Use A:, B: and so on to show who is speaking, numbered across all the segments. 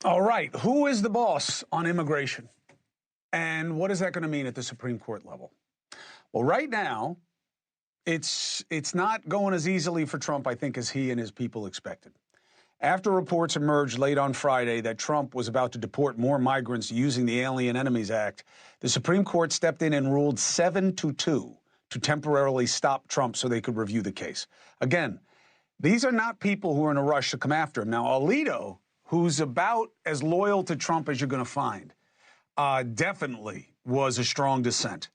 A: All right. Who is the boss on immigration? And what is that going to mean at the Supreme Court level? Well, right now, it's not going as easily for Trump, I think, as he and his people expected. After reports emerged late on Friday that Trump was about to deport more migrants using the Alien Enemies Act, the Supreme Court stepped in and ruled 7-2 to temporarily stop Trump so they could review the case. Again, these are not people who are in a rush to come after him. Now, Alito, who's about as loyal to Trump as you're going to find, definitely was a strong dissent.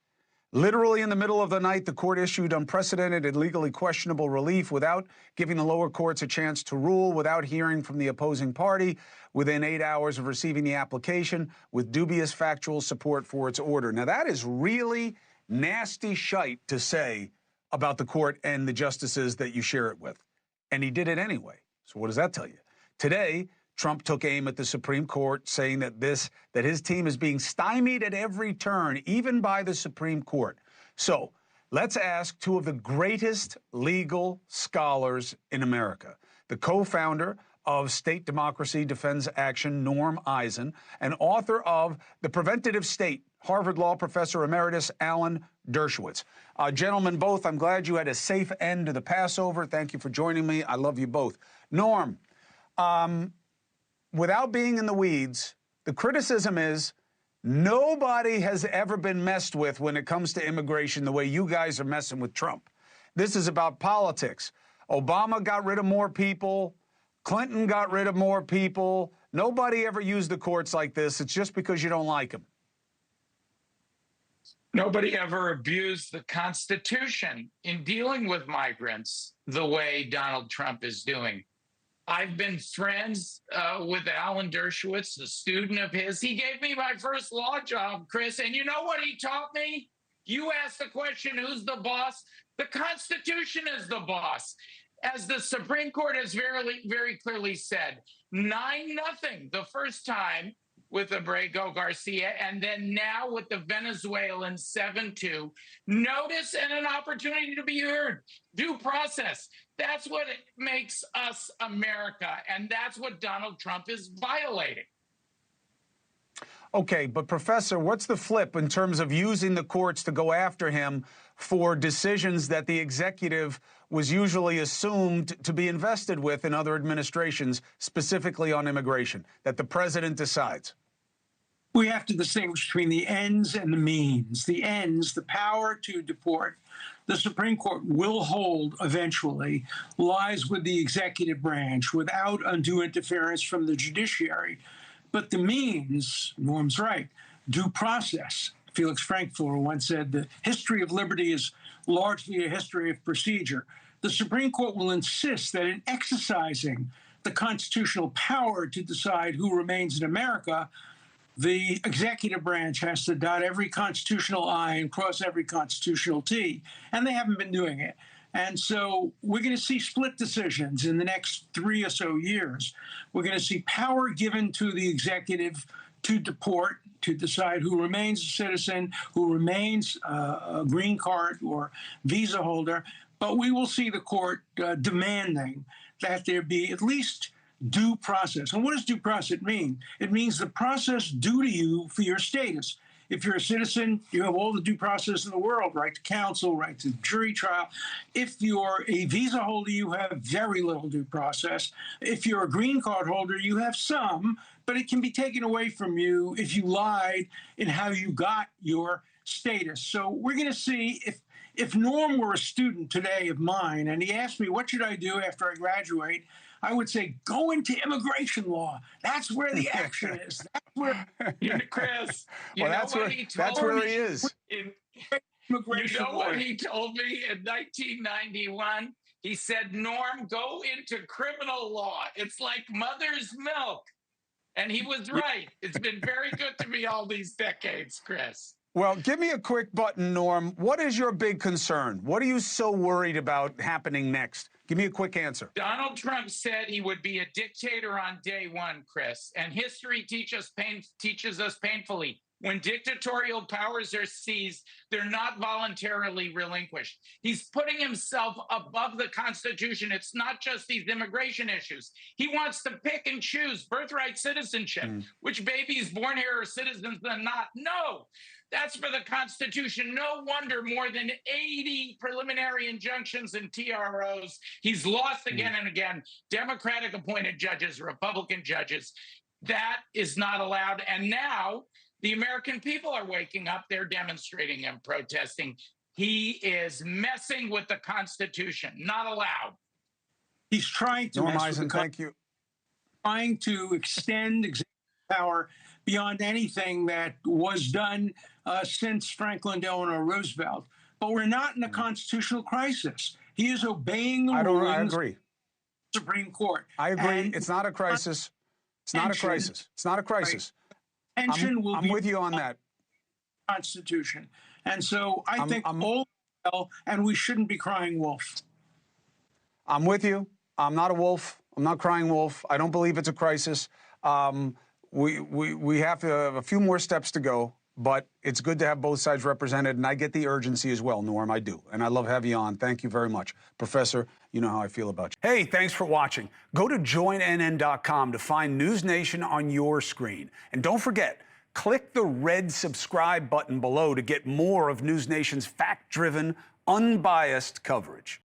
A: Literally in the middle of the night, the court issued unprecedented and legally questionable relief without giving the lower courts a chance to rule, without hearing from the opposing party, within 8 hours of receiving the application, with dubious factual support for its order. Now, that is really nasty shite to say about the court and the justices that you share it with. And he did it anyway. So what does that tell you? Today, Trump took aim at the Supreme Court, saying that his team is being stymied at every turn, even by the Supreme Court. So let's ask two of the greatest legal scholars in America, the co-founder of State Democracy Defends Action, Norm Eisen, and author of The Preventative State, Harvard Law Professor Emeritus Alan Dershowitz. Gentlemen, both, I'm glad you had a safe end to the Passover. Thank you for joining me. I love you both. Norm, without being in the weeds, the criticism is nobody has ever been messed with when it comes to immigration the way you guys are messing with Trump. This is about politics. Obama got rid of more people. Clinton got rid of more people. Nobody ever used the courts like this. It's just because you don't like them.
B: Nobody ever abused the Constitution in dealing with migrants the way Donald Trump is doing. I've been friends with Alan Dershowitz, a student of his. He gave me my first law job, Chris, and you know what he taught me? You asked the question, who's the boss? The Constitution is the boss. As the Supreme Court has very clearly said, 9-0 the first time with Abrego Garcia, and then now with the Venezuelan 7-2. Notice and an opportunity to be heard. Due process. That's what makes us America, and that's what Donald Trump is violating.
A: Okay, but Professor, what's the flip in terms of using the courts to go after him for decisions that the executive was usually assumed to be invested with in other administrations, specifically on immigration, that the president decides?
C: We have to distinguish between the ends and the means. The ends, the power to deport, the Supreme Court will hold eventually, lies with the executive branch without undue interference from the judiciary. But the means, Norm's right, due process. Felix Frankfurter once said, the history of liberty is largely a history of procedure. The Supreme Court will insist that in exercising the constitutional power to decide who remains in America, the executive branch has to dot every constitutional I and cross every constitutional T, and they haven't been doing it. And so we're going to see split decisions in the next 3 or so years. We're going to see power given to the executive to deport, to decide who remains a citizen, who remains a green card or visa holder. But we will see the court demanding that there be at least due process. And what does due process mean? It means the process due to you for your status. If you're a citizen, you have all the due process in the world, right to counsel, right to jury trial. If you're a visa holder, you have very little due process. If you're a green card holder, you have some, but it can be taken away from you if you lied in how you got your status. So we're going to see if Norm were a student today of mine and he asked me, what should I do after I graduate? I would say, go into immigration law. That's where the action is. That's where,
B: Chris.
A: That's where he is.
B: You know what he told me in 1991? He said, Norm, go into criminal law. It's like mother's milk. And he was right. It's been very good to me all these decades, Chris.
A: Well, give me a quick button, Norm. What is your big concern? What are you so worried about happening next? Give me a quick answer.
B: Donald Trump said he would be a dictator on day one, Chris. And history teaches us painfully. When dictatorial powers are seized, they're not voluntarily relinquished. He's putting himself above the Constitution. It's not just these immigration issues. He wants to pick and choose birthright citizenship, which babies born here are citizens and not. No, that's for the Constitution. No wonder more than 80 preliminary injunctions and TROs. He's lost again and again. Democratic appointed judges, Republican judges. That is not allowed. And now the American people are waking up. They're demonstrating and protesting. He is messing with the Constitution. Not allowed.
C: He's trying to mess
A: Eisen,
C: with the
A: thank you.
C: trying to extend executive power beyond anything that was done since Franklin Delano Roosevelt. But we're not in a constitutional crisis. He is obeying the rulings
A: I agree.
C: of the Supreme Court.
A: I agree.
C: And
A: It's not a crisis. It's not a crisis. It's not a crisis.
C: I'm
A: with you on that.
C: Constitution. And so I think all well, and we shouldn't be crying wolf.
A: I'm with you. I'm not a wolf. I'm not crying wolf. I don't believe it's a crisis. We have a few more steps to go, but it's good to have both sides represented, and I get the urgency as well, Norm. I do, and I love having you on. Thank you very much. Professor, you know how I feel about you. Hey, thanks for watching. Go to joinnn.com to find NewsNation on your screen. And don't forget, click the red subscribe button below to get more of NewsNation's fact-driven, unbiased coverage.